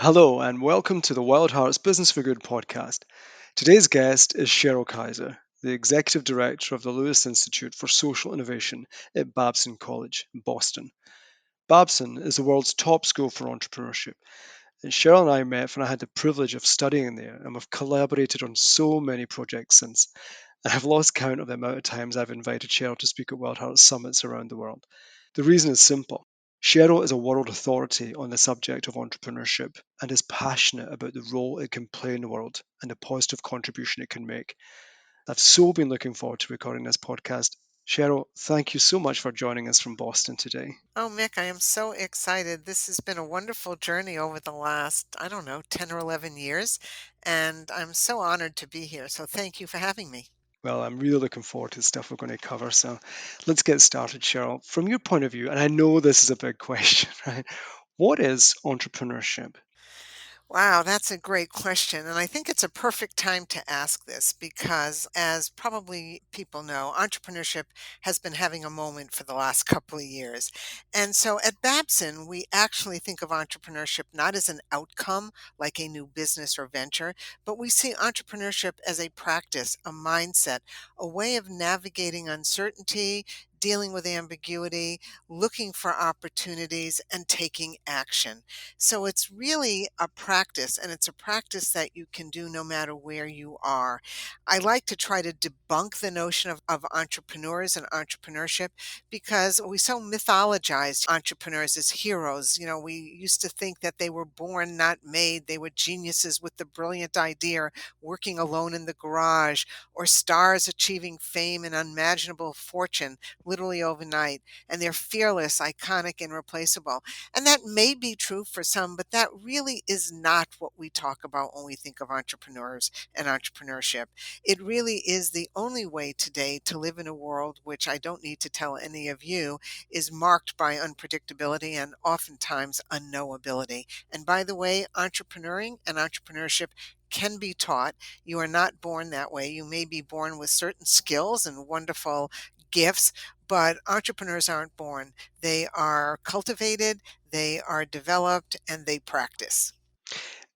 Hello, and welcome to the Wild Hearts Business for Good podcast. Today's guest is Cheryl Kiser, the Executive Director of the Lewis Institute for Social Innovation at Babson College in Boston. Babson is the world's top school for entrepreneurship. And Cheryl and I met when I had the privilege of studying there, and we've collaborated on so many projects since. And I've lost count of the amount of times I've invited Cheryl to speak at Wild Hearts summits around the world. The reason is simple. Cheryl is a world authority on the subject of entrepreneurship and is passionate about the role it can play in the world and the positive contribution it can make. I've so been looking forward to recording this podcast. Cheryl, thank you so much for joining us from Boston today. Oh, Mick, I am so excited. This has been a wonderful journey over the last, I don't know, 10 or 11 years. And I'm so honored to be here. So thank you for having me. Well, I'm really looking forward to the stuff we're going to cover. So let's get started, Cheryl. From your point of view, and I know this is a big question, right? What is entrepreneurship? Wow, that's a great question. And I think it's a perfect time to ask this because, as probably people know, entrepreneurship has been having a moment for the last couple of years. And so at Babson, we actually think of entrepreneurship not as an outcome like a new business or venture, but we see entrepreneurship as a practice, a mindset, a way of navigating uncertainty, dealing with ambiguity, looking for opportunities, and taking action. So it's really a practice, and it's a practice that you can do no matter where you are. I like to try to debunk the notion of entrepreneurs and entrepreneurship because we so mythologize entrepreneurs as heroes. We used to think that they were born, not made. They were geniuses with the brilliant idea, working alone in the garage, or stars achieving fame and unimaginable fortune literally overnight. And they're fearless, iconic, and replaceable. And that may be true for some, but that really is not what we talk about when we think of entrepreneurs and entrepreneurship. It really is the only way today to live in a world which I don't need to tell any of you is marked by unpredictability and oftentimes unknowability. And by the way, entrepreneuring and entrepreneurship can be taught. You are not born that way. You may be born with certain skills and wonderful gifts, but entrepreneurs aren't born. They are cultivated, they are developed, and they practice.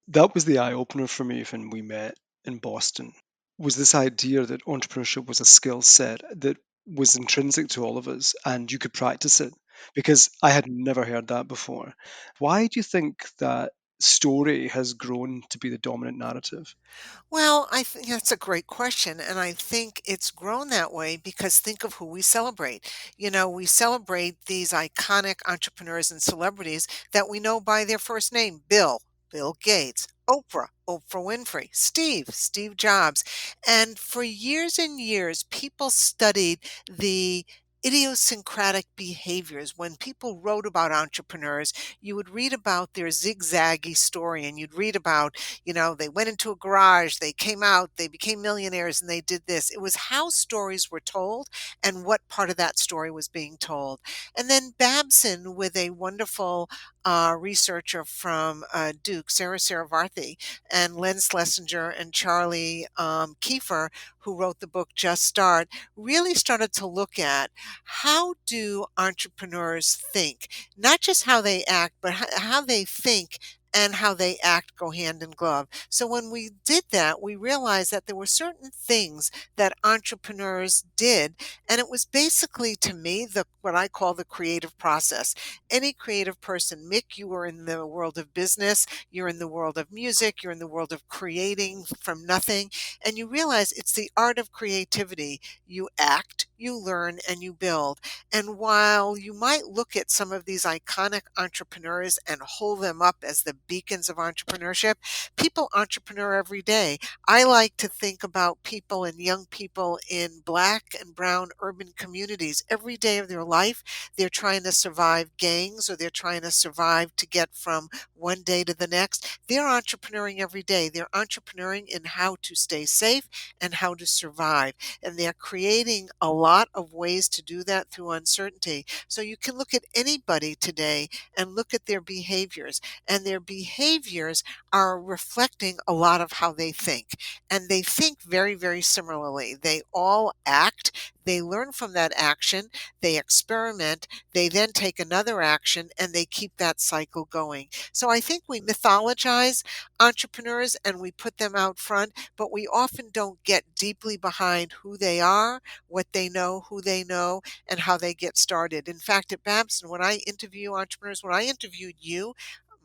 That was the eye opener for me when we met in Boston. Was this idea that entrepreneurship was a skill set that was intrinsic to all of us and you could practice it? Because I had never heard that before. Why do you think that story has grown to be the dominant narrative? Well, I think that's a great question. And I think it's grown that way because think of who we celebrate. We celebrate these iconic entrepreneurs and celebrities that we know by their first name: Bill Gates, Oprah Winfrey, Steve Jobs. And for years and years, people studied the idiosyncratic behaviors. When people wrote about entrepreneurs, you would read about their zigzaggy story, and you'd read about, they went into a garage, they came out, they became millionaires, and they did this. It was how stories were told and what part of that story was being told. And then Babson, with a wonderful researcher from Duke, Sarah Saravarthi, and Len Schlesinger and Charlie Kiefer, who wrote the book Just Start, really started to look at how do entrepreneurs think, not just how they act, but how they think and how they act go hand in glove. So when we did that, we realized that there were certain things that entrepreneurs did, and it was basically, to me, the what I call the creative process. Any creative person, Mick, you are in the world of business, you're in the world of music, you're in the world of creating from nothing, and you realize it's the art of creativity. You act, you learn, and you build. And while you might look at some of these iconic entrepreneurs and hold them up as the beacons of entrepreneurship, people entrepreneur every day. I like to think about people and young people in Black and brown urban communities. Every day of their life, they're trying to survive gangs, or they're trying to survive to get from one day to the next. They're entrepreneuring every day. They're entrepreneuring in how to stay safe and how to survive. And they're creating a lot of ways to do that through uncertainty. So you can look at anybody today and look at their behaviors. And their behaviors are reflecting a lot of how they think. And they think very, very similarly. They all act, they learn from that action, they experiment, they then take another action, and they keep that cycle going. So I think we mythologize entrepreneurs and we put them out front, but we often don't get deeply behind who they are, what they know, who they know, and how they get started. In fact, at Babson, when I interview entrepreneurs, when I interviewed you,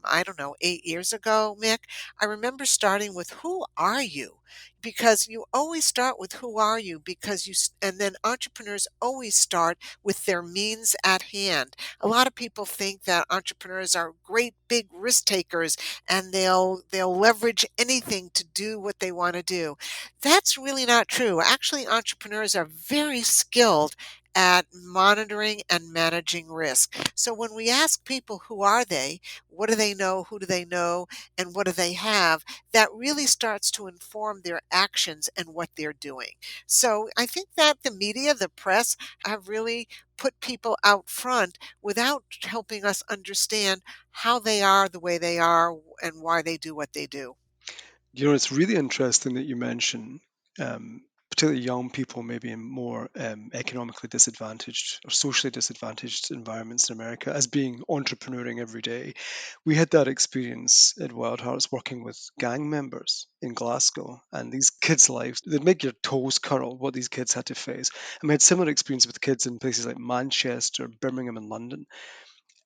I don't know, 8 years ago, Mick, I remember starting with who are you? Because you always start with who are you because and then entrepreneurs always start with their means at hand. A lot of people think that entrepreneurs are great big risk takers and they'll leverage anything to do what they want to do. That's really not true. Actually, entrepreneurs are very skilled at monitoring and managing risk. So when we ask people who are they, what do they know? Who do they know? And what do they have? That really starts to inform their actions and what they're doing. So I think that the media, the press, have really put people out front without helping us understand how they are the way they are and why they do what they do. It's really interesting that you mention, particularly young people, maybe in more economically disadvantaged or socially disadvantaged environments in America, as being entrepreneuring every day. We had that experience at Wild Hearts working with gang members in Glasgow, and these kids' lives, they'd make your toes curl what these kids had to face. And we had similar experience with kids in places like Manchester, Birmingham, and London.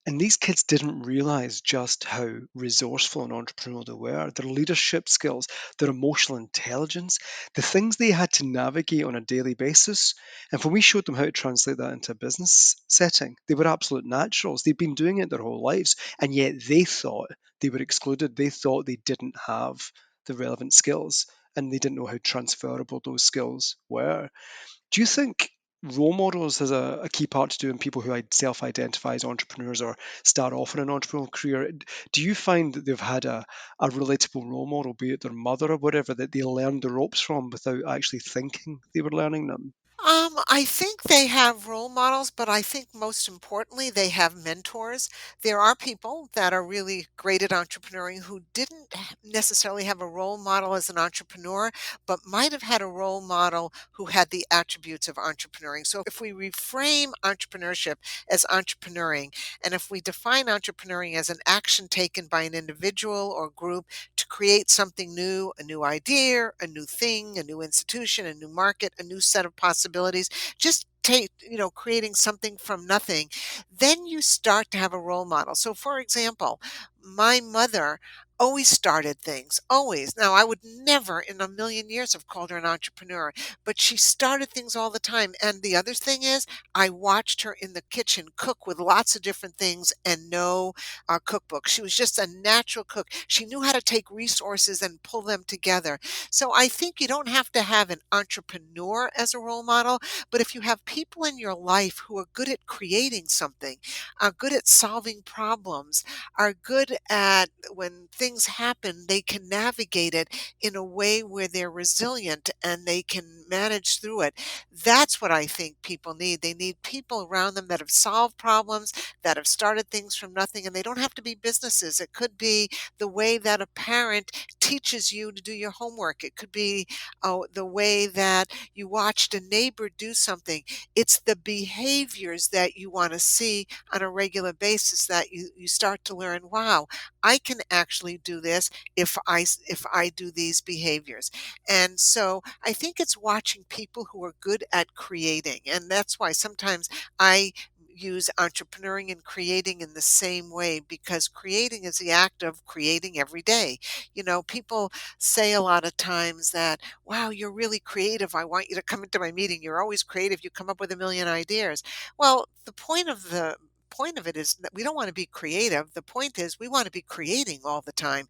And these kids didn't realize just how resourceful and entrepreneurial they were. Their leadership skills, their emotional intelligence, the things they had to navigate on a daily basis. And when we showed them how to translate that into a business setting, they were absolute naturals. They'd been doing it their whole lives, and yet they thought they were excluded. They thought they didn't have the relevant skills, and they didn't know how transferable those skills were. Do you think role models has a key part to do in people who self-identify as entrepreneurs or start off in an entrepreneurial career? Do you find that they've had a relatable role model, be it their mother or whatever, that they learned the ropes from without actually thinking they were learning them? I think they have role models, but I think most importantly, they have mentors. There are people that are really great at entrepreneuring who didn't necessarily have a role model as an entrepreneur, but might have had a role model who had the attributes of entrepreneuring. So if we reframe entrepreneurship as entrepreneuring, and if we define entrepreneuring as an action taken by an individual or group to create something new, a new idea, a new thing, a new institution, a new market, a new set of possibilities, just take, creating something from nothing, then you start to have a role model. So for example, my mother always started things, always. Now, I would never in a million years have called her an entrepreneur, but she started things all the time. And the other thing is, I watched her in the kitchen cook with lots of different things and know cookbook. She was just a natural cook. She knew how to take resources and pull them together. So I think you don't have to have an entrepreneur as a role model, but if you have people in your life who are good at creating something, are good at solving problems, are good at when things happen, they can navigate it in a way where they're resilient and they can manage through it. That's what I think people need. They need people around them that have solved problems, that have started things from nothing, and they don't have to be businesses. It could be the way that a parent teaches you to do your homework. It could be the way that you watched a neighbor do something. It's the behaviors that you want to see on a regular basis that you start to learn, wow, I can actually do this if I do these behaviors. And so I think it's watching people who are good at creating. And that's why sometimes I use entrepreneuring and creating in the same way because creating is the act of creating every day. People say a lot of times that, wow, you're really creative. I want you to come into my meeting. You're always creative. You come up with a million ideas. Well, the point of it is that we don't want to be creative. The point is we want to be creating all the time.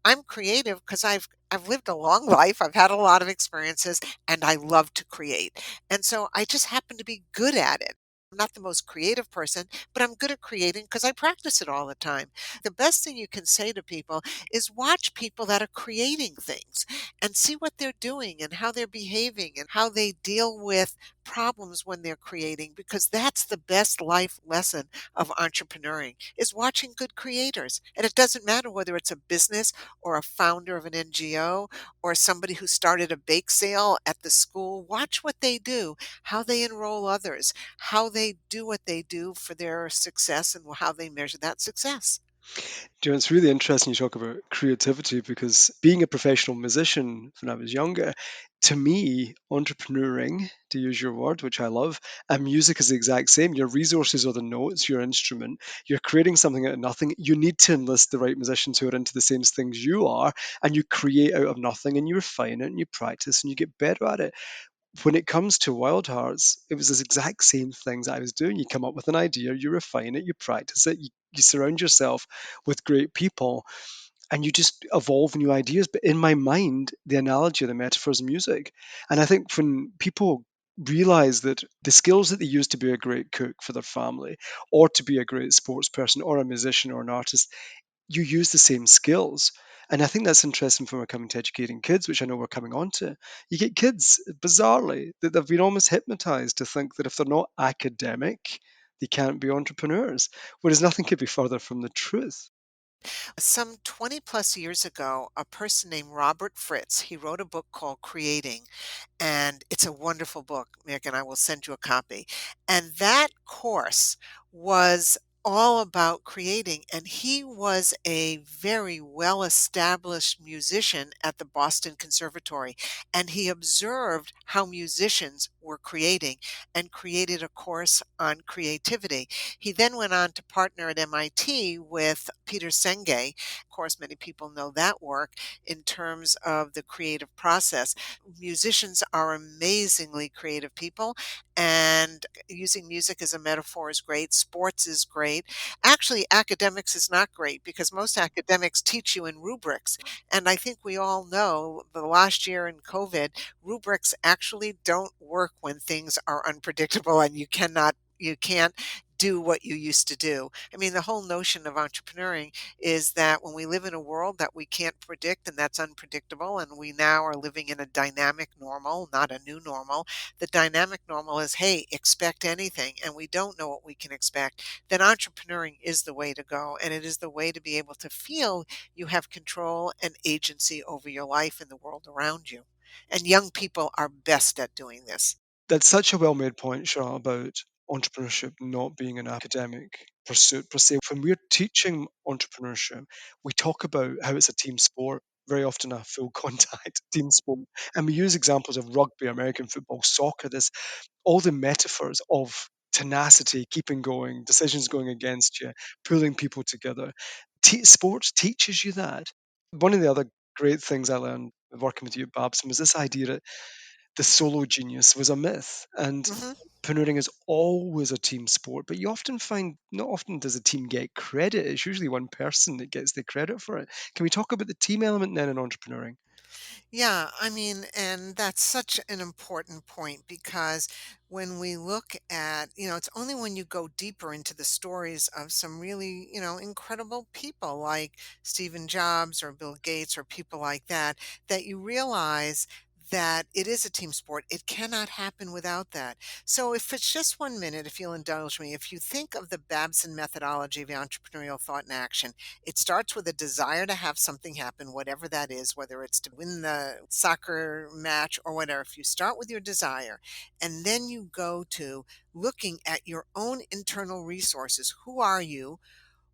I'm creative because I've lived a long life. I've had a lot of experiences and I love to create. And so I just happen to be good at it. I'm not the most creative person, but I'm good at creating because I practice it all the time. The best thing you can say to people is watch people that are creating things and see what they're doing and how they're behaving and how they deal with problems when they're creating, because that's the best life lesson of entrepreneuring is watching good creators. And it doesn't matter whether it's a business or a founder of an NGO or somebody who started a bake sale at the school. Watch what they do, how they enroll others, how they do what they do for their success, and how they measure that success. You know, it's really interesting you talk about creativity because being a professional musician when I was younger, to me, entrepreneuring, to use your word, which I love, and music is the exact same. Your resources are the notes, your instrument. You're creating something out of nothing. You need to enlist the right musicians who are into the same things you are, and you create out of nothing and you refine it and you practice and you get better at it. When it comes to Wild Hearts, it was this exact same things I was doing. You come up with an idea, you refine it, you practice it, you surround yourself with great people, and you just evolve new ideas. But in my mind, the analogy, the metaphor is music. And I think when people realize that the skills that they use to be a great cook for their family, or to be a great sports person, or a musician, or an artist, you use the same skills. And I think that's interesting when we're coming to educating kids, which I know we're coming on to. You get kids, bizarrely, that they've been almost hypnotized to think that if they're not academic, they can't be entrepreneurs, whereas nothing could be further from the truth. Some 20 plus years ago, a person named Robert Fritz, he wrote a book called Creating, and it's a wonderful book, Megan. I will send you a copy. And that course was all about creating. And he was a very well established musician at the Boston Conservatory. And he observed how musicians were creating and created a course on creativity. He then went on to partner at MIT with Peter Senge. Of course, many people know that work in terms of the creative process. Musicians are amazingly creative people, and using music as a metaphor is great. Sports is great. Actually, academics is not great because most academics teach you in rubrics. And I think we all know the last year in COVID, rubrics actually don't work when things are unpredictable and you can't do what you used to do. I mean, the whole notion of entrepreneuring is that when we live in a world that we can't predict and that's unpredictable, and we now are living in a dynamic normal, not a new normal, the dynamic normal is, hey, expect anything, and we don't know what we can expect, then entrepreneuring is the way to go. And it is the way to be able to feel you have control and agency over your life and the world around you. And young people are best at doing this. That's such a well made point, Charlotte, about entrepreneurship not being an academic pursuit per se. When we're teaching entrepreneurship, we talk about how it's a team sport, very often a full contact team sport. And we use examples of rugby, American football, soccer, this all the metaphors of tenacity, keeping going, decisions going against you, pulling people together. Sports teaches you that. One of the other great things I learned working with you at Babson was this idea that the solo genius was a myth, and Mhm. entrepreneuring is always a team sport, but you often find not often does a team get credit. It's usually one person that gets the credit for it. Can we talk about the team element then in entrepreneuring? Yeah, I mean, and that's such an important point because when we look at, it's only when you go deeper into the stories of some really, incredible people like Stephen Jobs or Bill Gates or people like that, that you realize that it is a team sport. It cannot happen without that. So, if it's just 1 minute, if you'll indulge me, if you think of the Babson methodology of entrepreneurial thought and action, it starts with a desire to have something happen, whatever that is, whether it's to win the soccer match or whatever. If you start with your desire and then you go to looking at your own internal resources, who are you?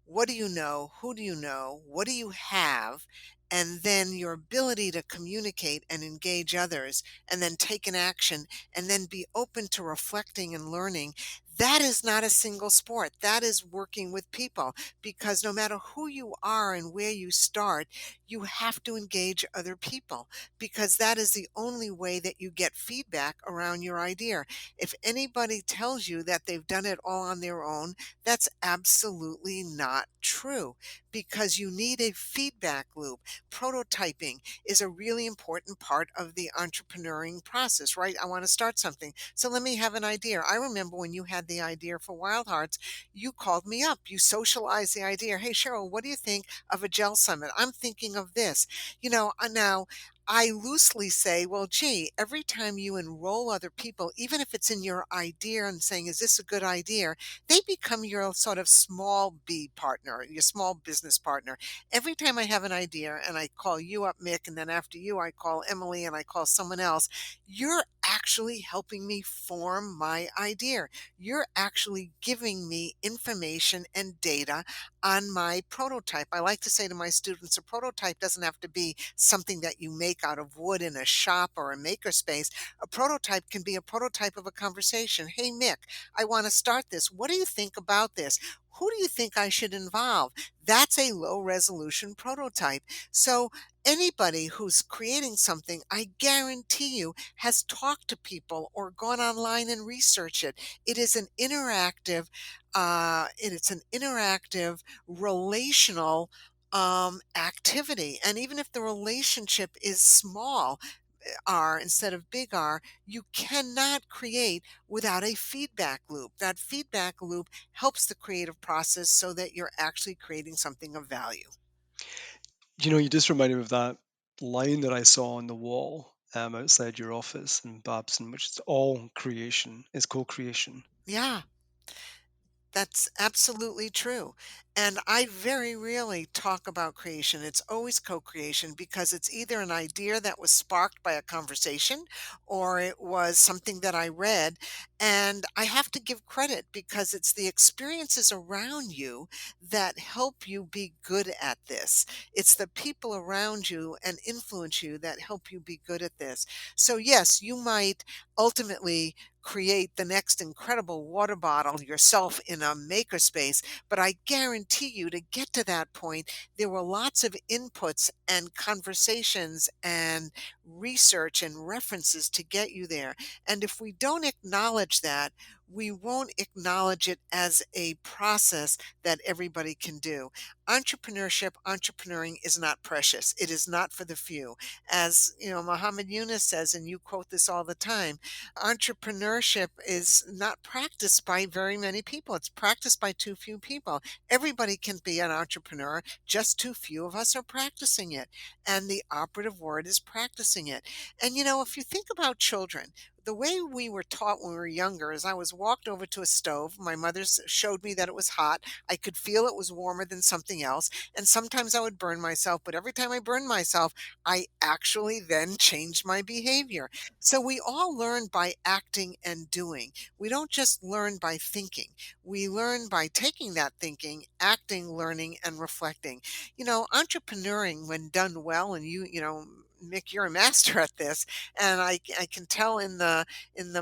What do you know? Who do you know? What do you have? And then your ability to communicate and engage others, and then take an action, and then be open to reflecting and learning. That is not a single sport. That is working with people because no matter who you are and where you start, you have to engage other people because that is the only way that you get feedback around your idea. If anybody tells you that they've done it all on their own, that's absolutely not true because you need a feedback loop. Prototyping is a really important part of the entrepreneuring process, right? I want to start something. So let me have an idea. I remember when you had the idea for Wild Hearts, you called me up, you socialized the idea. Hey, Cheryl, what do you think of a gel summit? I'm thinking of this. Now I loosely say, well, gee, every time you enroll other people, even if it's in your idea and saying, is this a good idea? They become your sort of small B partner, your small business partner. Every time I have an idea and I call you up, Mick, and then after you, I call Emily and I call someone else, you're actually helping me form my idea. You're actually giving me information and data on my prototype. I like to say to my students, a prototype doesn't have to be something that you make out of wood in a shop or a makerspace. A prototype can be a prototype of a conversation. Hey, Mick, I want to start this. What do you think about this? Who do you think I should involve? That's a low resolution prototype. So, anybody who's creating something, I guarantee you, has talked to people or gone online and researched it. It is an interactive, it's an interactive relational activity. And even if the relationship is small, R instead of big R, you cannot create without a feedback loop. That feedback loop helps the creative process so that you're actually creating something of value. You just reminded me of that line that I saw on the wall outside your office in Babson, which is all creation is co-creation. Yeah. That's absolutely true. And I very rarely talk about creation. It's always co creation because it's either an idea that was sparked by a conversation or it was something that I read. And I have to give credit because it's the experiences around you that help you be good at this. It's the people around you and influence you that help you be good at this. So, yes, you might ultimately create the next incredible water bottle yourself in a makerspace. But I guarantee you, to get to that point, there were lots of inputs and conversations and research and references to get you there. And if we don't acknowledge that, we won't acknowledge it as a process that everybody can do. Entrepreneurship, entrepreneuring is not precious. It is not for the few. As you know, Muhammad Yunus says, and you quote this all the time, entrepreneurship is not practiced by very many people. It's practiced by too few people. Everybody can be an entrepreneur, just too few of us are practicing it. And the operative word is practicing it. And if you think about children, the way we were taught when we were younger is I was walked over to a stove. My mother showed me that it was hot. I could feel it was warmer than something else. And sometimes I would burn myself. But every time I burned myself, I actually then changed my behavior. So we all learn by acting and doing. We don't just learn by thinking. We learn by taking that thinking, acting, learning, and reflecting. Entrepreneuring, when done well, and Mick, you're a master at this, and I can tell in the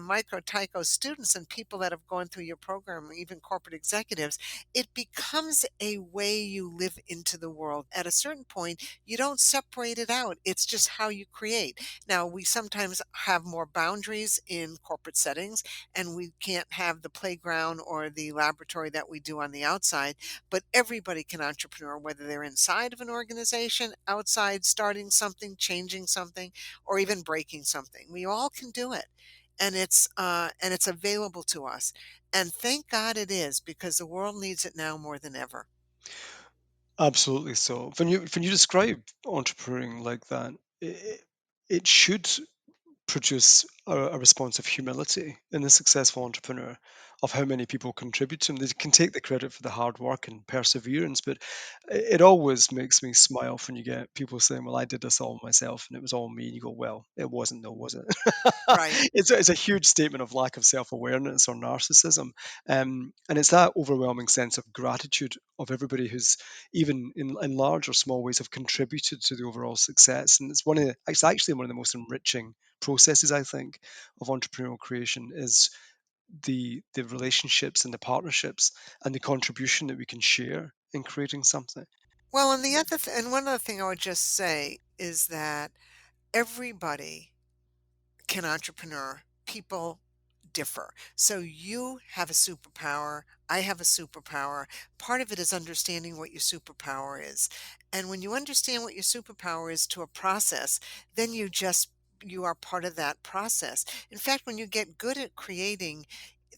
micro tyco students and people that have gone through your program, even corporate executives, it becomes a way you live into the world. At a certain point, you don't separate it out. It's just how you create. Now, we sometimes have more boundaries in corporate settings, and we can't have the playground or the laboratory that we do on the outside, but everybody can entrepreneur, whether they're inside of an organization, outside, starting something, changing something, or even breaking something. We all can do it. And it's available to us. And thank God it is, because the world needs it now more than ever. Absolutely so. When you describe entrepreneuring like that, it should produce a response of humility in the successful entrepreneur of how many people contribute to them. They can take the credit for the hard work and perseverance, but it always makes me smile when you get people saying, "Well, I did this all myself and it was all me." And you go, "Well, it wasn't, though, was it?" Right. It's a huge statement of lack of self awareness or narcissism. And it's that overwhelming sense of gratitude of everybody who's, even in large or small ways, have contributed to the overall success. And it's actually one of the most enriching processes, I think, of entrepreneurial creation is the relationships and the partnerships and the contribution that we can share in creating something. Well, and one other thing I would just say is that everybody can entrepreneur. People differ. So you have a superpower. I have a superpower. Part of it is understanding what your superpower is. And when you understand what your superpower is to a process, then you are part of that process. In fact, when you get good at creating,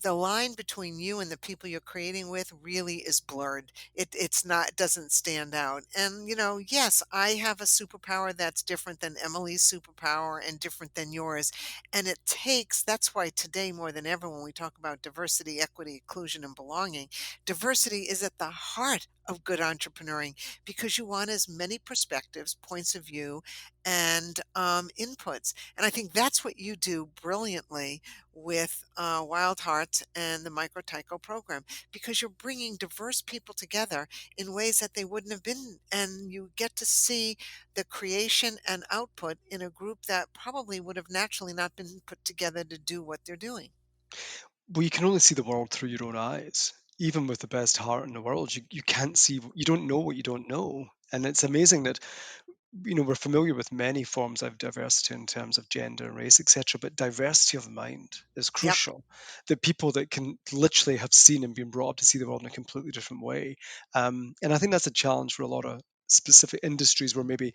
the line between you and the people you're creating with really is blurred. It's not, it doesn't stand out. And yes, I have a superpower that's different than Emily's superpower and different than yours. And it takes, that's why today more than ever, when we talk about diversity, equity, inclusion, and belonging, diversity is at the heart of good entrepreneuring because you want as many perspectives, points of view, and inputs. And I think that's what you do brilliantly with Wild Hearts and the Micro Tyco program because you're bringing diverse people together in ways that they wouldn't have been. And you get to see the creation and output in a group that probably would have naturally not been put together to do what they're doing. Well, you can only see the world through your own eyes. Even with the best heart in the world, you can't see, you don't know what you don't know. And it's amazing that, we're familiar with many forms of diversity in terms of gender and race, etc., but diversity of mind is Yep. crucial. The people that can literally have seen and been brought up to see the world in a completely different way. And I think that's a challenge for a lot of specific industries where maybe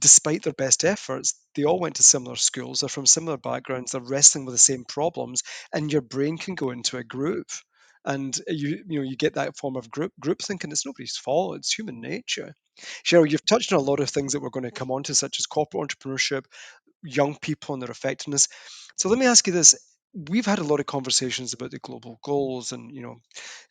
despite their best efforts, they all went to similar schools, they're from similar backgrounds, they're wrestling with the same problems, and your brain can go into a groove. And you get that form of group thinking. It's nobody's fault. It's human nature. Cheryl, you've touched on a lot of things that we're going to come on to, such as corporate entrepreneurship, young people and their effectiveness. So let me ask you this. We've had a lot of conversations about the global goals, and it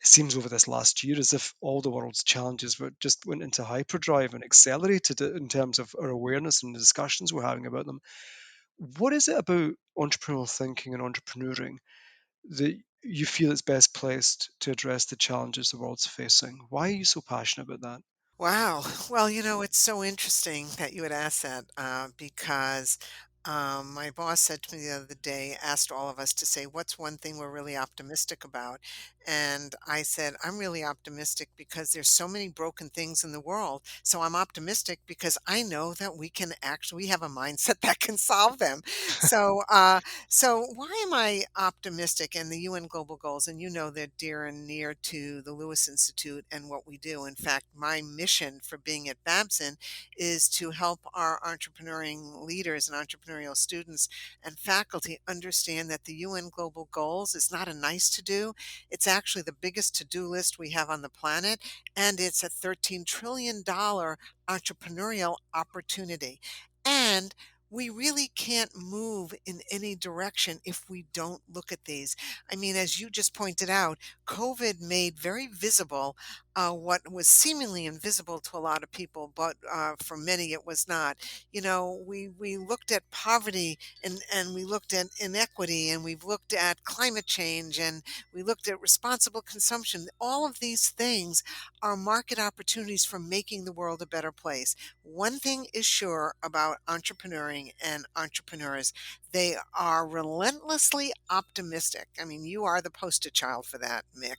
seems over this last year as if all the world's challenges were just went into hyperdrive and accelerated it in terms of our awareness and the discussions we're having about them. What is it about entrepreneurial thinking and entrepreneuring that you feel is best placed to address the challenges the world's facing? Why are you so passionate about that? Wow. Well, it's so interesting that you would ask that because my boss said to me the other day, asked all of us to say, what's one thing we're really optimistic about? And I said, I'm really optimistic because there's so many broken things in the world. So I'm optimistic because I know that we can actually, we have a mindset that can solve them. So, so why am I optimistic? And the UN Global Goals, and they're dear and near to the Lewis Institute and what we do. In fact, my mission for being at Babson is to help our entrepreneuring leaders and entrepreneurial students and faculty understand that the UN Global Goals is not a nice to do. It's actually the biggest to do list we have on the planet, and it's a $13 trillion entrepreneurial opportunity. And we really can't move in any direction if we don't look at these. I mean, as you just pointed out, COVID made very visible what was seemingly invisible to a lot of people, but for many it was not. We looked at poverty and we looked at inequity and we've looked at climate change and we looked at responsible consumption. All of these things are market opportunities for making the world a better place. One thing is sure about entrepreneuring and entrepreneurs, they are relentlessly optimistic. I mean, you are the poster child for that, Mick.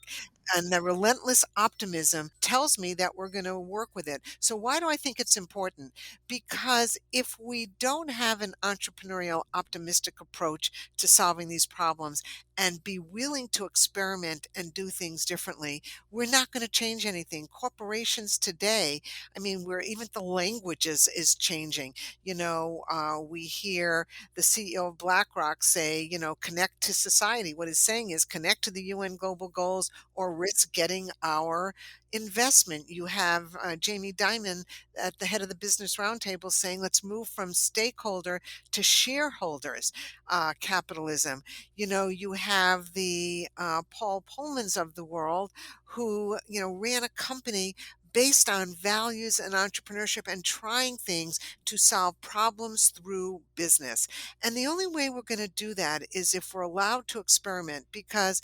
And the relentless optimism tells me that we're going to work with it. So, why do I think it's important? Because if we don't have an entrepreneurial, optimistic approach to solving these problems and be willing to experiment and do things differently, we're not going to change anything. Corporations today, I mean, where even the language is changing. We hear the CEO of BlackRock say, connect to society. What he's saying is connect to the UN global goals or risk getting our investment. You have Jamie Dimon at the head of the Business Roundtable saying, let's move from stakeholder to shareholders capitalism. You have the Paul Pullmans of the world who, ran a company based on values and entrepreneurship and trying things to solve problems through business. And the only way we're going to do that is if we're allowed to experiment because,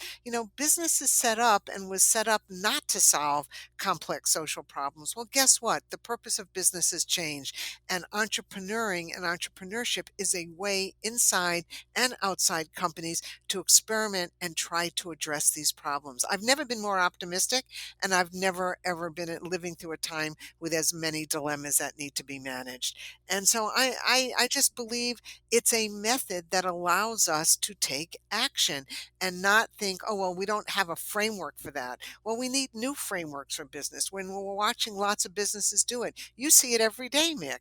business is set up and was set up not to solve complex social problems. Well, guess what? The purpose of business has changed. And entrepreneuring and entrepreneurship is a way inside and outside companies to experiment and try to address these problems. I've never been more optimistic, and I've never, ever been living through a time with as many dilemmas that need to be managed. And so I just believe it's a method that allows us to take action and not think, oh, well, we don't have a framework for that. Well, we need new frameworks for business. When we're watching lots of businesses do it, you see it every day, Mick,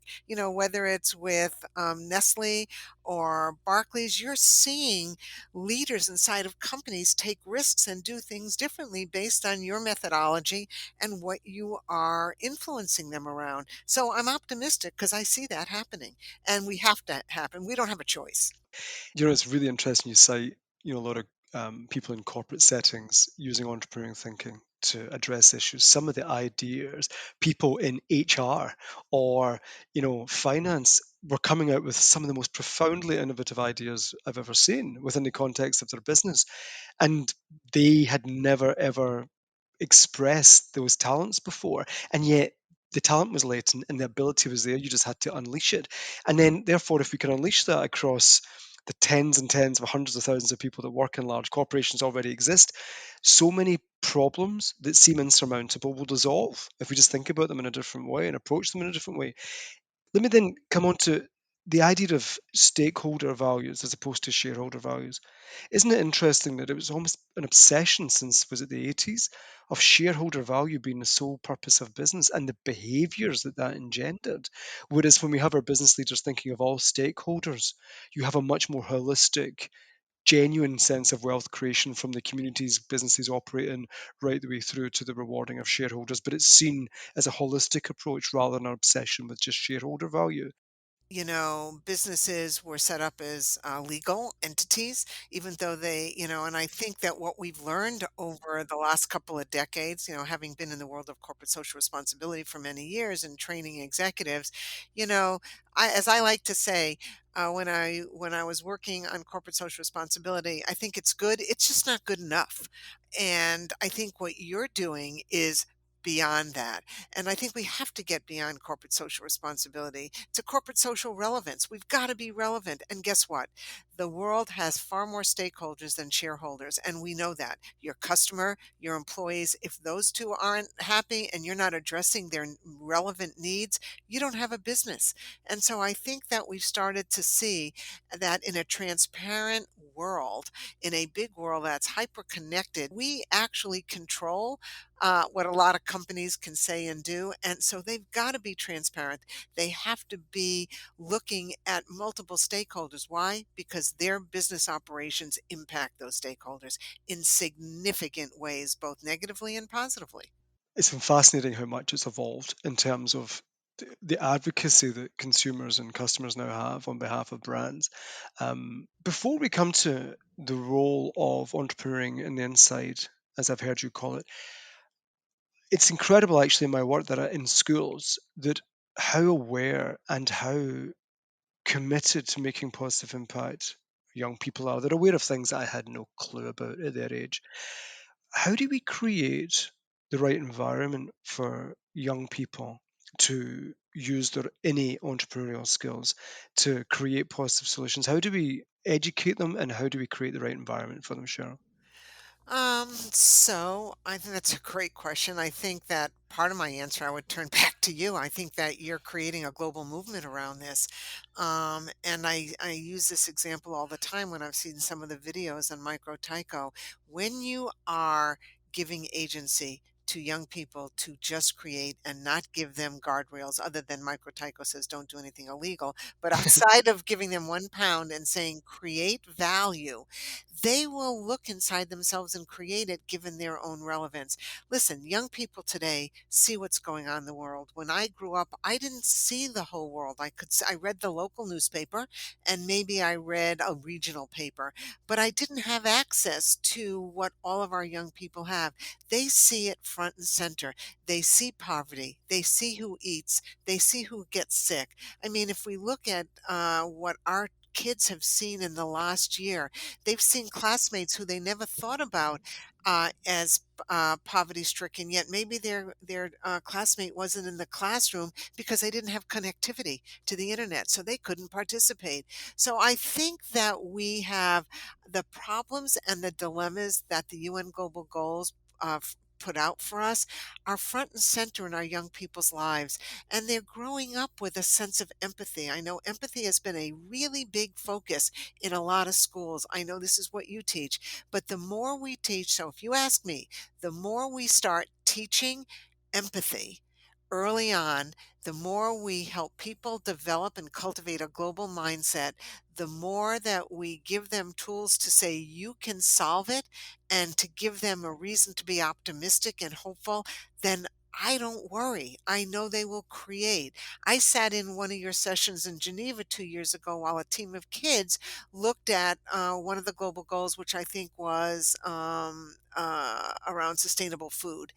whether it's with Nestle or Barclays, you're seeing leaders inside of companies take risks and do things differently based on your methodology and what you are influencing them around. So I'm optimistic because I see that happening, and we have to happen. We don't have a choice. It's really interesting you cite, a lot of people in corporate settings using entrepreneurial thinking to address issues. Some of the ideas, people in HR or, finance were coming out with some of the most profoundly innovative ideas I've ever seen within the context of their business. And they had never ever expressed those talents before. And yet the talent was latent and the ability was there. You just had to unleash it. And then, therefore, if we can unleash that across the tens and tens of hundreds of thousands of people that work in large corporations already exist, so many problems that seem insurmountable will dissolve if we just think about them in a different way and approach them in a different way. Let me then come on to the idea of stakeholder values as opposed to shareholder values. Isn't it interesting that it was almost an obsession since, was it the 80s, of shareholder value being the sole purpose of business and the behaviors that that engendered? Whereas when we have our business leaders thinking of all stakeholders, you have a much more holistic, genuine sense of wealth creation from the communities businesses operate in right the way through to the rewarding of shareholders. But it's seen as a holistic approach rather than an obsession with just shareholder value. Businesses were set up as legal entities, even though and I think that what we've learned over the last couple of decades, having been in the world of corporate social responsibility for many years and training executives, you know, as I like to say, when I was working on corporate social responsibility, I think it's good. It's just not good enough, and I think what you're doing is beyond that. And I think we have to get beyond corporate social responsibility to corporate social relevance. We've got to be relevant. And guess what? The world has far more stakeholders than shareholders. And we know that. Your customer, your employees, if those two aren't happy and you're not addressing their relevant needs, you don't have a business. And so I think that we've started to see that in a transparent world, in a big world that's hyper connected, we actually control what a lot of companies can say and do. And so they've got to be transparent. They have to be looking at multiple stakeholders. Why? Because their business operations impact those stakeholders in significant ways, both negatively and positively. It's been fascinating how much it's evolved in terms of the advocacy that consumers and customers now have on behalf of brands. Before we come to the role of entrepreneuring in the inside, as I've heard you call it, it's incredible actually in my work that in schools that how aware and how committed to making positive impact young people are. They're aware of things that I had no clue about at their age. How do we create the right environment for young people to use their innate entrepreneurial skills to create positive solutions? How do we educate them and how do we create the right environment for them, Cheryl? So I think that's a great question. I think that part of my answer I would turn back to you. I think that you're creating a global movement around this. And I use this example all the time when I've seen some of the videos on Micro Tyco. When you are giving agency to young people to just create and not give them guardrails other than Micro Tyco says don't do anything illegal, but outside of giving them £1 and saying create value, they will look inside themselves and create it given their own relevance. Listen, young people today see what's going on in the world. When I grew up, I didn't see the whole world. I read the local newspaper and maybe I read a regional paper, but I didn't have access to what all of our young people have. They see it front and center. They see poverty. They see who eats. They see who gets sick. I mean, if we look at what our kids have seen in the last year, they've seen classmates who they never thought about as poverty stricken, yet maybe their classmate wasn't in the classroom because they didn't have connectivity to the internet, so they couldn't participate. So I think that we have the problems and the dilemmas that the UN Global Goals put out for us are front and center in our young people's lives, and they're growing up with a sense of empathy. I know empathy has been a really big focus in a lot of schools. I know this is what you teach, but the more we teach, so if you ask me, the more we start teaching empathy, early on, the more we help people develop and cultivate a global mindset, the more that we give them tools to say, you can solve it, and to give them a reason to be optimistic and hopeful, then I don't worry. I know they will create. I sat in one of your sessions in Geneva 2 years ago while a team of kids looked at one of the global goals, which I think was around sustainable food.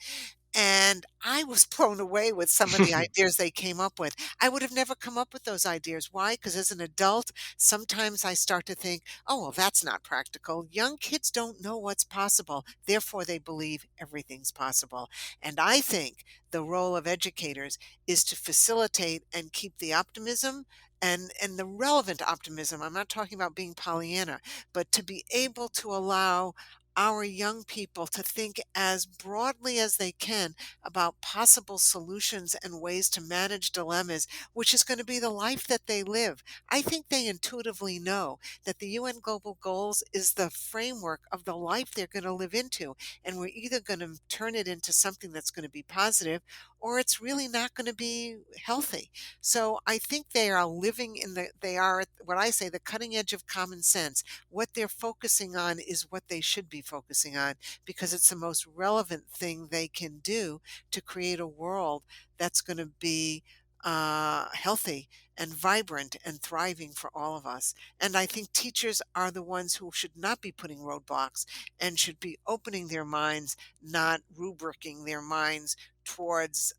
And I was blown away with some of the ideas they came up with. I would have never come up with those ideas. Why? Because as an adult, sometimes I start to think, oh, well, that's not practical. Young kids don't know what's possible. Therefore, they believe everything's possible. And I think the role of educators is to facilitate and keep the optimism and the relevant optimism. I'm not talking about being Pollyanna, but to be able to allow our young people to think as broadly as they can about possible solutions and ways to manage dilemmas, which is going to be the life that they live. I think they intuitively know that the UN Global Goals is the framework of the life they're going to live into. And we're either going to turn it into something that's going to be positive or it's really not going to be healthy. So I think they are living they are at what I say, the cutting edge of common sense. What they're focusing on is what they should be focusing on because it's the most relevant thing they can do to create a world that's going to be healthy and vibrant and thriving for all of us. And I think teachers are the ones who should not be putting roadblocks and should be opening their minds, not rubricing their minds towards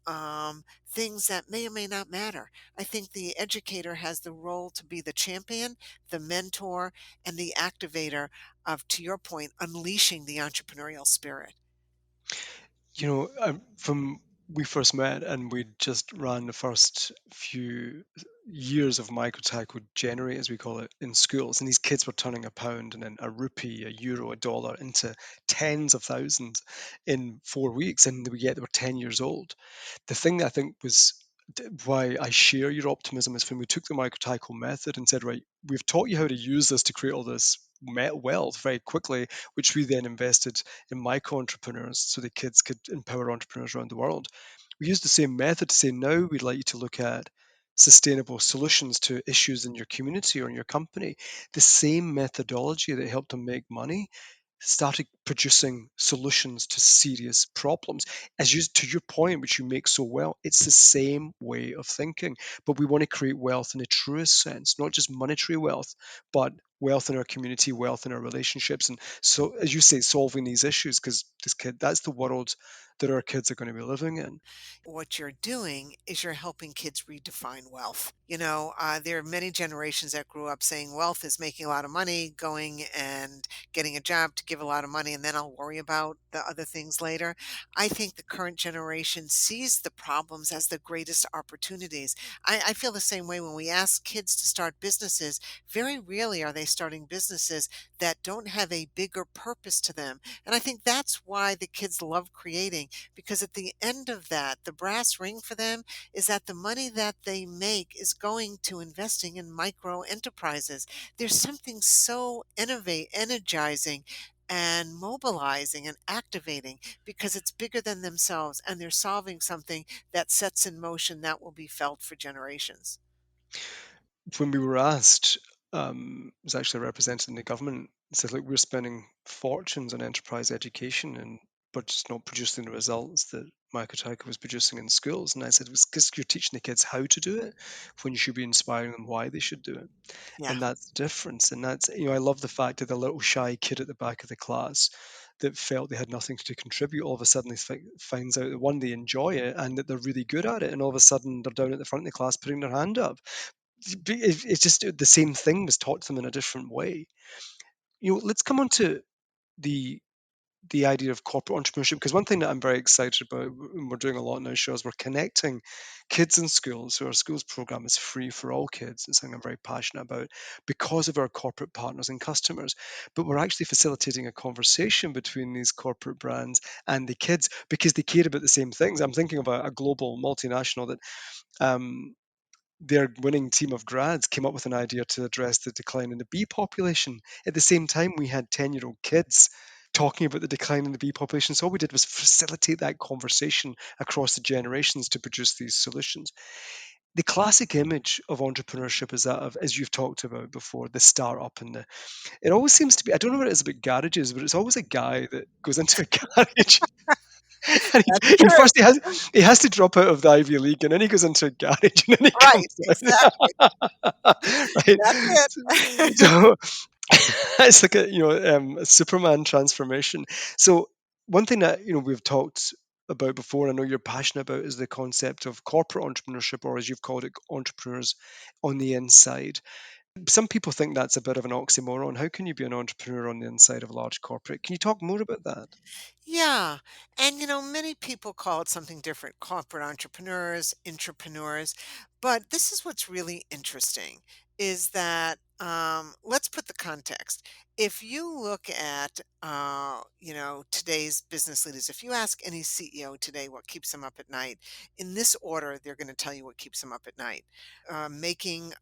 things that may or may not matter. I think the educator has the role to be the champion, the mentor, and the activator of, to your point, unleashing the entrepreneurial spirit. From we first met and we just ran the first few years of microtech would generate, as we call it, in schools. And these kids were turning a pound and then a rupee, a euro, a dollar into tens of thousands in 4 weeks. And they were 10 years old. The thing that I think was why I share your optimism is when we took the microtycal method and said, right, we've taught you how to use this to create all this wealth very quickly, which we then invested in micro entrepreneurs so the kids could empower entrepreneurs around the world. We used the same method to say, now we'd like you to look at sustainable solutions to issues in your community or in your company. The same methodology that helped them make money started producing solutions to serious problems. As you, to your point, which you make so well, it's the same way of thinking. But we want to create wealth in the truest sense, not just monetary wealth, but wealth in our community, wealth in our relationships. And so, as you say, solving these issues, because that's the world that our kids are going to be living in. What you're doing is you're helping kids redefine wealth. There are many generations that grew up saying wealth is making a lot of money, going and getting a job to give a lot of money, and then I'll worry about the other things later. I think the current generation sees the problems as the greatest opportunities. I feel the same way when we ask kids to start businesses. Very rarely are they starting businesses that don't have a bigger purpose to them. And I think that's why the kids love creating because at the end of that, the brass ring for them is that the money that they make is going to investing in micro enterprises. There's something so energizing and mobilizing and activating because it's bigger than themselves and they're solving something that sets in motion that will be felt for generations. When we were asked, it was actually represented in the government, it said, look, we're spending fortunes on enterprise education and but just not producing the results that Microtech was producing in schools. And I said, it's because you're teaching the kids how to do it when you should be inspiring them why they should do it. Yeah. And that's the difference. And that's, I love the fact that the little shy kid at the back of the class that felt they had nothing to contribute, all of a sudden finds out that one, they enjoy it and that they're really good at it. And all of a sudden they're down at the front of the class putting their hand up. It's just the same thing was taught to them in a different way. Let's come on to the the idea of corporate entrepreneurship, because one thing that I'm very excited about, and we're doing a lot now, shows we're connecting kids in schools. So our schools program is free for all kids. It's something I'm very passionate about because of our corporate partners and customers. But we're actually facilitating a conversation between these corporate brands and the kids because they care about the same things. I'm thinking about a global multinational that um, their winning team of grads came up with an idea to address the decline in the bee population. At the same time, we had 10-year-old kids talking about the decline in the bee population. So all we did was facilitate that conversation across the generations to produce these solutions. The classic image of entrepreneurship is that of, as you've talked about before, the startup and the. It always seems to be. I don't know what it is about garages, but it's always a guy that goes into a garage. And That's he true. first he has to drop out of the Ivy League, and then he goes into a garage, and then he Right, comes exactly. out. Right? That's it. So it's like a Superman transformation. So one thing that we've talked about before, and I know you're passionate about, is the concept of corporate entrepreneurship, or as you've called it, entrepreneurs on the inside. Some people think that's a bit of an oxymoron. How can you be an entrepreneur on the inside of a large corporate? Can you talk more about that? Yeah. And, many people call it something different, corporate entrepreneurs, intrapreneurs. But this is what's really interesting is that, let's put the context. If you look at, today's business leaders, if you ask any CEO today what keeps them up at night, in this order, they're going to tell you what keeps them up at night.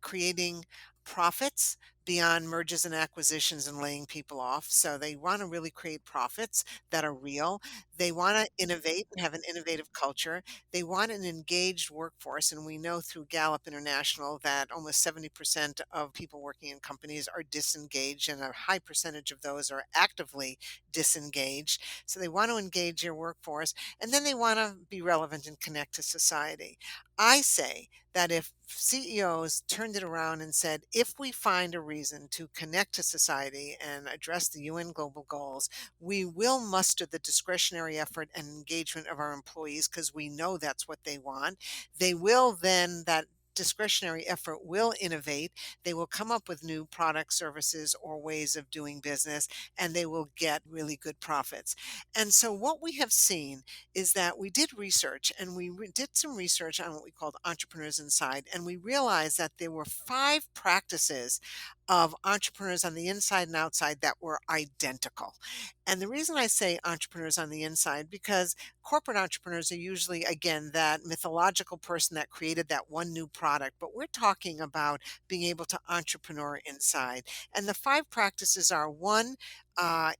Creating profits beyond mergers and acquisitions and laying people off. So they want to really create profits that are real. They want to innovate and have an innovative culture. They want an engaged workforce. And we know through Gallup International that almost 70% of people working in companies are disengaged, and a high percentage of those are actively disengaged. So they want to engage their workforce, and then they want to be relevant and connect to society. I say that if CEOs turned it around and said, if we find a reason to connect to society and address the UN global goals, we will muster the discretionary effort and engagement of our employees because we know that's what they want. They will then, that discretionary effort will innovate. They will come up with new products, services, or ways of doing business, and they will get really good profits. And so, what we have seen is that we did research and did some research on what we called entrepreneurs inside, and we realized that there were five practices of entrepreneurs on the inside and outside that were identical. And the reason I say entrepreneurs on the inside, because corporate entrepreneurs are usually, again, that mythological person that created that one new product, but we're talking about being able to entrepreneur inside. And the five practices are: one,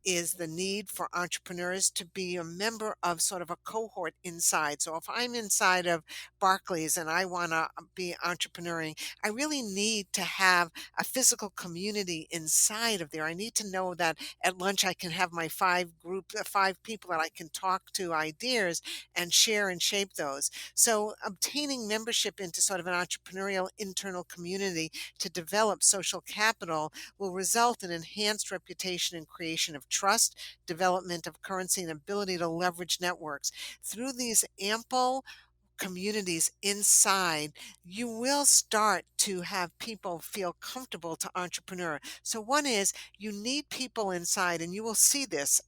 is the need for entrepreneurs to be a member of sort of a cohort inside. So if I'm inside of Barclays and I want to be entrepreneuring, I really need to have a physical community inside of there. I need to know that at lunch I can have my five people that I can talk to ideas and share and shape those. So obtaining membership into sort of an entrepreneurial internal community to develop social capital will result in enhanced reputation and creation of trust, development of currency, and ability to leverage networks. Through these ample communities inside, you will start to have people feel comfortable to entrepreneur. So one is you need people inside, and you will see this.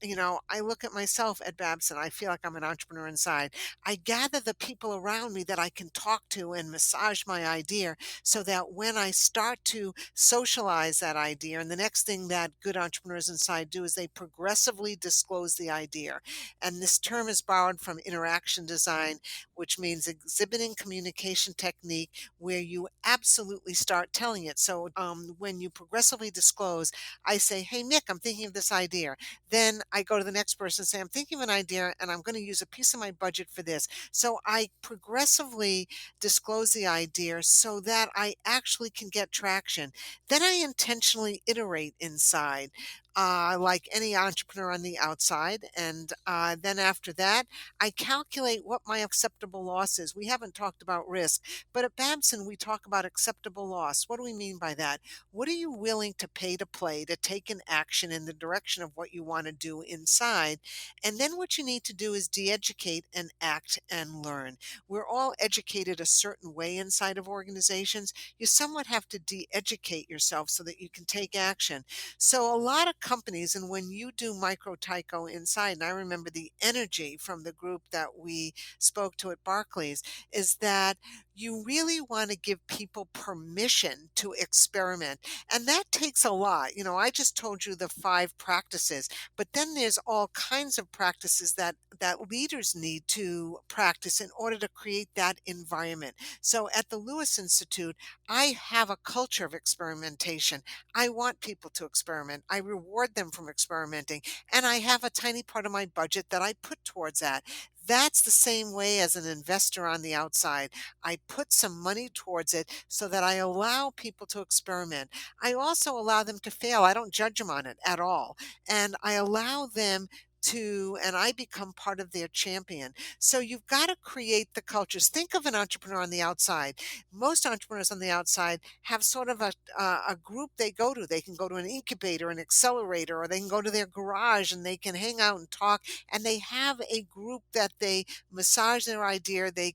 I look at myself at Babson, I feel like I'm an entrepreneur inside. I gather the people around me that I can talk to and massage my idea so that when I start to socialize that idea, and the next thing that good entrepreneurs inside do is they progressively disclose the idea. And this term is borrowed from interaction design, which means exhibiting communication technique where you absolutely start telling it. So when you progressively disclose, I say, hey, Mick, I'm thinking of this idea. Then I go to the next person and say, I'm thinking of an idea and I'm going to use a piece of my budget for this. So I progressively disclose the idea so that I actually can get traction. Then I intentionally iterate inside. Like any entrepreneur on the outside. And then after that, I calculate what my acceptable loss is. We haven't talked about risk, but at Babson, we talk about acceptable loss. What do we mean by that? What are you willing to pay to play to take an action in the direction of what you want to do inside? And then what you need to do is de educate and act and learn. We're all educated a certain way inside of organizations. You somewhat have to de educate yourself so that you can take action. So a lot of companies, and when you do micro tyco inside, and I remember the energy from the group that we spoke to at Barclays, is that you really want to give people permission to experiment. And that takes a lot. I just told you the five practices, but then there's all kinds of practices that leaders need to practice in order to create that environment. So at the Lewis Institute, I have a culture of experimentation. I want people to experiment. I reward them from experimenting, and I have a tiny part of my budget that I put towards that. That's the same way as an investor on the outside. I put some money towards it so that I allow people to experiment. I also allow them to fail. I don't judge them on it at all. And I allow them and I become part of their champion. So you've got to create the cultures. Think of an entrepreneur on the outside. Most entrepreneurs on the outside have sort of a group they go to. They can go to an incubator, an accelerator, or they can go to their garage and they can hang out and talk. And they have a group that they massage their idea. They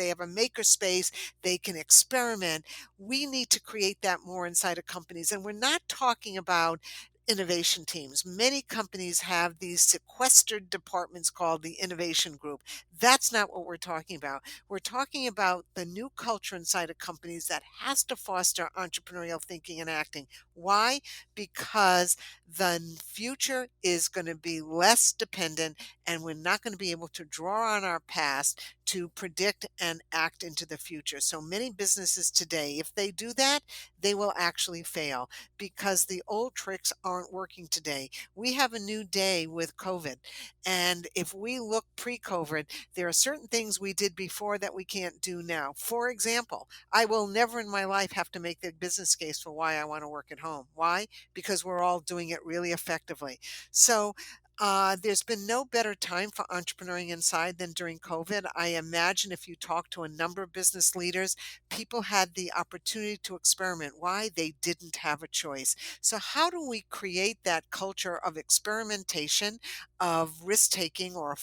have a maker space. They can experiment. We need to create that more inside of companies. And we're not talking about innovation teams. Many companies have these sequestered departments called the innovation group. That's not what we're talking about. We're talking about the new culture inside of companies that has to foster entrepreneurial thinking and acting. Why? Because the future is going to be less dependent, and we're not going to be able to draw on our past to predict and act into the future. So many businesses today, if they do that, they will actually fail because the old tricks aren't working today. We have a new day with COVID. And if we look pre COVID, there are certain things we did before that we can't do now. For example, I will never in my life have to make the business case for why I want to work at home. Why? Because we're all doing it really effectively. So, there's been no better time for entrepreneuring inside than during COVID. I imagine if you talk to a number of business leaders, people had the opportunity to experiment. Why? They didn't have a choice. So, how do we create that culture of experimentation, of risk taking, or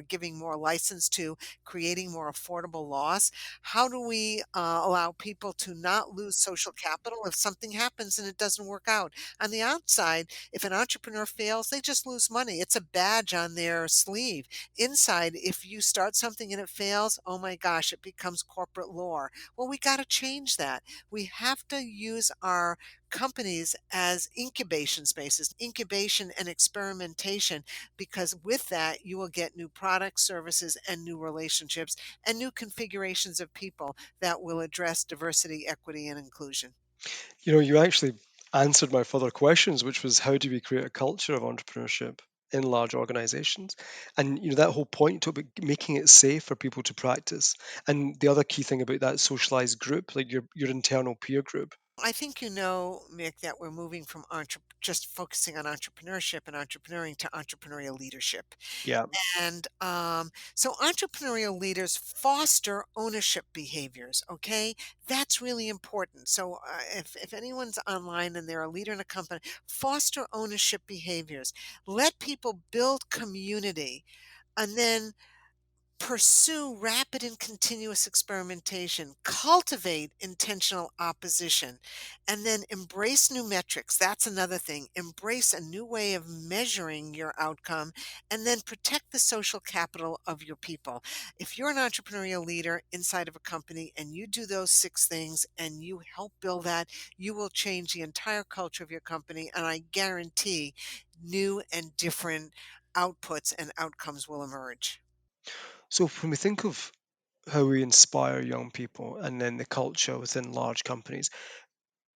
giving more license to creating more affordable laws? How do we allow people to not lose social capital if something happens and it doesn't work out? On the outside, if an entrepreneur fails, they just lose money. It's a badge on their sleeve. Inside, if you start something and it fails, oh my gosh, it becomes corporate lore. Well, we got to change that. We have to use our companies as incubation spaces, incubation and experimentation, because with that, you will get new products, services, and new relationships and new configurations of people that will address diversity, equity, and inclusion. You actually answered my further questions, which was how do we create a culture of entrepreneurship in large organizations? And that whole point about making it safe for people to practice. And the other key thing about that socialized group, like your internal peer group. I think Mick, that we're moving from just focusing on entrepreneurship and entrepreneuring to entrepreneurial leadership. Yeah. And so entrepreneurial leaders foster ownership behaviors, okay? That's really important. So if anyone's online and they're a leader in a company, foster ownership behaviors. Let people build community, and then pursue rapid and continuous experimentation, cultivate intentional opposition, and then embrace new metrics. That's another thing. Embrace a new way of measuring your outcome, and then protect the social capital of your people. If you're an entrepreneurial leader inside of a company and you do those six things and you help build that, you will change the entire culture of your company. And I guarantee new and different outputs and outcomes will emerge. So when we think of how we inspire young people and then the culture within large companies,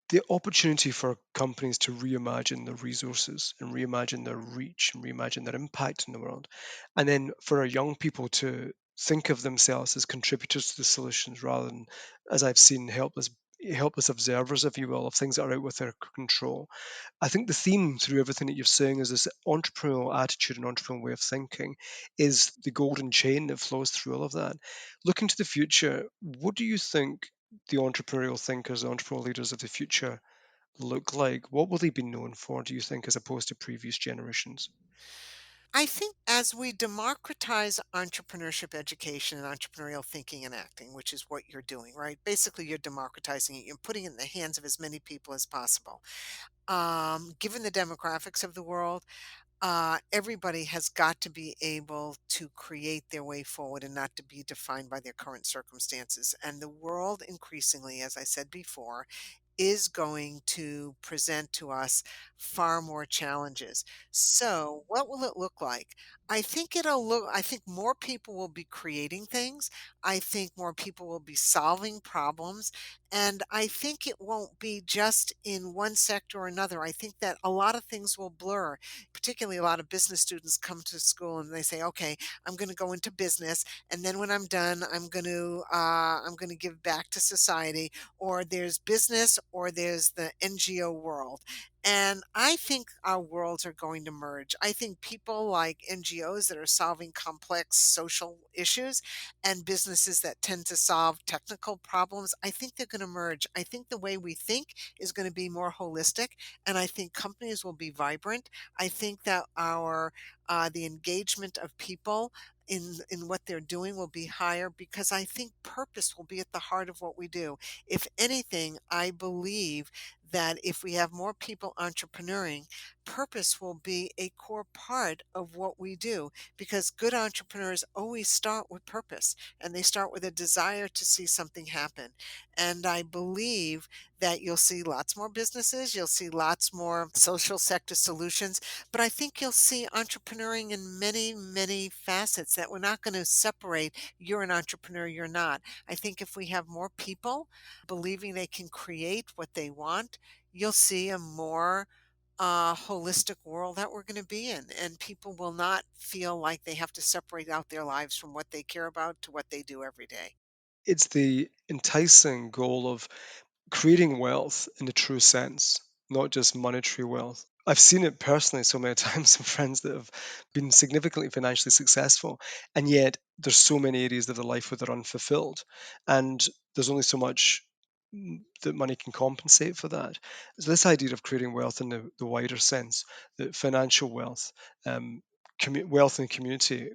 the opportunity for companies to reimagine their resources and reimagine their reach and reimagine their impact in the world. And then for our young people to think of themselves as contributors to the solutions rather than, as I've seen, helpless observers, if you will, of things that are out with their control. I think the theme through everything that you're saying is this entrepreneurial attitude and entrepreneurial way of thinking is the golden chain that flows through all of that. Looking to the future, what do you think the entrepreneurial thinkers, the entrepreneurial leaders of the future look like? What will they be known for, do you think, as opposed to previous generations? I think as we democratize entrepreneurship education and entrepreneurial thinking and acting, which is what you're doing, right? Basically, you're democratizing it. You're putting it in the hands of as many people as possible. Given the demographics of the world, Everybody has got to be able to create their way forward and not to be defined by their current circumstances. And the world, increasingly, as I said before, is going to present to us far more challenges. So, what will it look like? I think more people will be creating things. I think more people will be solving problems. And I think it won't be just in one sector or another. I think that a lot of things will blur. Particularly, a lot of business students come to school and they say, okay, I'm going to go into business, and then when I'm done, I'm going to give back to society. Or there's business, or there's the NGO world. And I think our worlds are going to merge. I think people like NGOs that are solving complex social issues and businesses that tend to solve technical problems, I think they're going to merge. I think the way we think is going to be more holistic, and I think companies will be vibrant. I think that our the engagement of people in what they're doing will be higher, because I think purpose will be at the heart of what we do. If anything, I believe that if we have more people entrepreneuring, purpose will be a core part of what we do, because good entrepreneurs always start with purpose, and they start with a desire to see something happen. And I believe that you'll see lots more businesses, you'll see lots more social sector solutions, but I think you'll see entrepreneuring in many, many facets, that we're not going to separate you're an entrepreneur, you're not. I think if we have more people believing they can create what they want, you'll see a more holistic world that we're going to be in. And people will not feel like they have to separate out their lives from what they care about to what they do every day. It's the enticing goal of creating wealth in the true sense, not just monetary wealth. I've seen it personally so many times from friends that have been significantly financially successful, and yet there's so many areas of their life where they're unfulfilled, and there's only so much that money can compensate for that. So this idea of creating wealth in the wider sense, that financial wealth, wealth in community,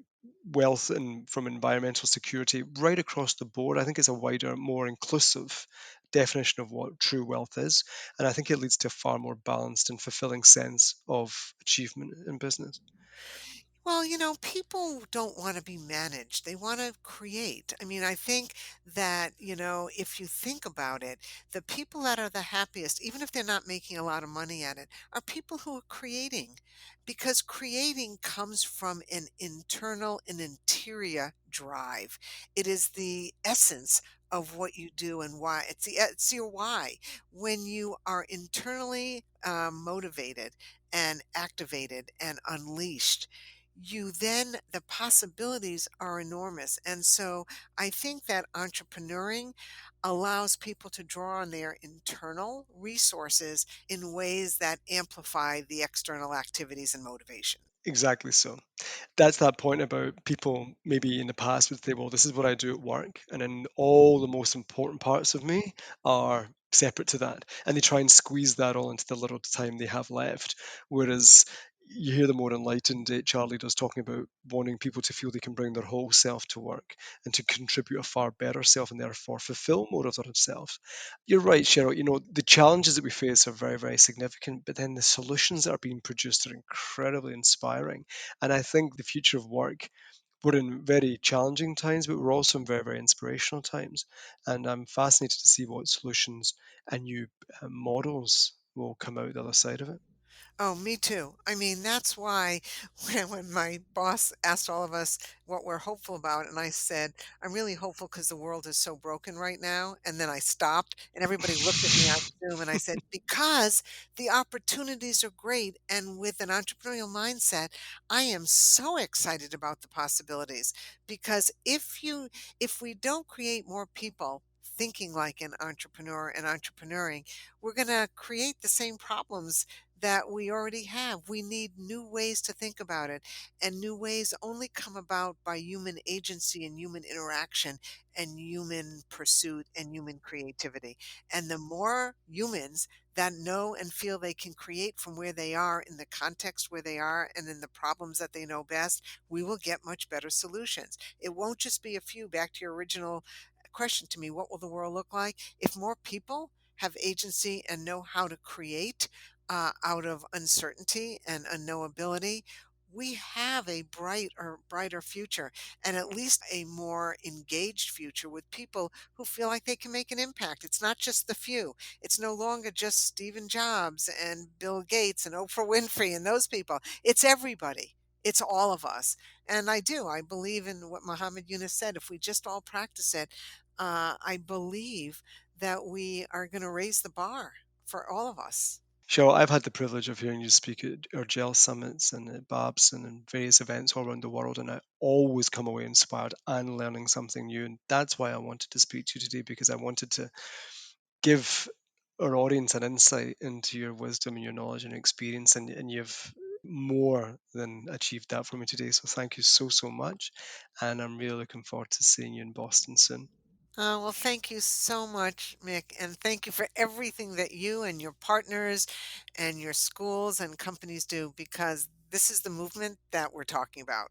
wealth and from environmental security, right across the board, I think it's a wider, more inclusive definition of what true wealth is. And I think it leads to a far more balanced and fulfilling sense of achievement in business. Well, people don't want to be managed. They want to create. I mean, I think that, if you think about it, the people that are the happiest, even if they're not making a lot of money at it, are people who are creating. Because creating comes from an internal and interior drive. It is the essence of what you do and why. It's your why. When you are internally motivated and activated and unleashed, the possibilities are enormous. And so I think that entrepreneuring allows people to draw on their internal resources in ways that amplify the external activities and motivation. Exactly so. That's that point about people maybe in the past would say, well, this is what I do at work, and then all the most important parts of me are separate to that. And they try and squeeze that all into the little time they have left. Whereas you hear the more enlightened HR leaders talking about wanting people to feel they can bring their whole self to work and to contribute a far better self and therefore fulfill more of themselves. You're right, Cheryl. The challenges that we face are very, very significant, but then the solutions that are being produced are incredibly inspiring. And I think the future of work, we're in very challenging times, but we're also in very, very inspirational times. And I'm fascinated to see what solutions and new models will come out the other side of it. Oh, me too. I mean, that's why when my boss asked all of us what we're hopeful about, and I said, I'm really hopeful because the world is so broken right now. And then I stopped, and everybody looked at me on Zoom, and I said, because the opportunities are great. And with an entrepreneurial mindset, I am so excited about the possibilities. Because if we don't create more people thinking like an entrepreneur and entrepreneuring, we're going to create the same problems that we already have. We need new ways to think about it. And new ways only come about by human agency and human interaction and human pursuit and human creativity. And the more humans that know and feel they can create from where they are, in the context where they are, and in the problems that they know best, we will get much better solutions. It won't just be a few. Back to your original question to me, what will the world look like? If more people have agency and know how to create, out of uncertainty and unknowability, we have a brighter future, and at least a more engaged future with people who feel like they can make an impact. It's not just the few. It's no longer just Stephen Jobs and Bill Gates and Oprah Winfrey and those people. It's everybody. It's all of us. And I believe in what Muhammad Yunus said. If we just all practice it, I believe that we are going to raise the bar for all of us. Cheryl, I've had the privilege of hearing you speak at our GEL summits and at Babson and various events all around the world, and I always come away inspired and learning something new. And that's why I wanted to speak to you today, because I wanted to give our audience an insight into your wisdom and your knowledge and experience, and you've more than achieved that for me today. So thank you so, so much. And I'm really looking forward to seeing you in Boston soon. Well, thank you so much, Mick, and thank you for everything that you and your partners and your schools and companies do because this is the movement that we're talking about.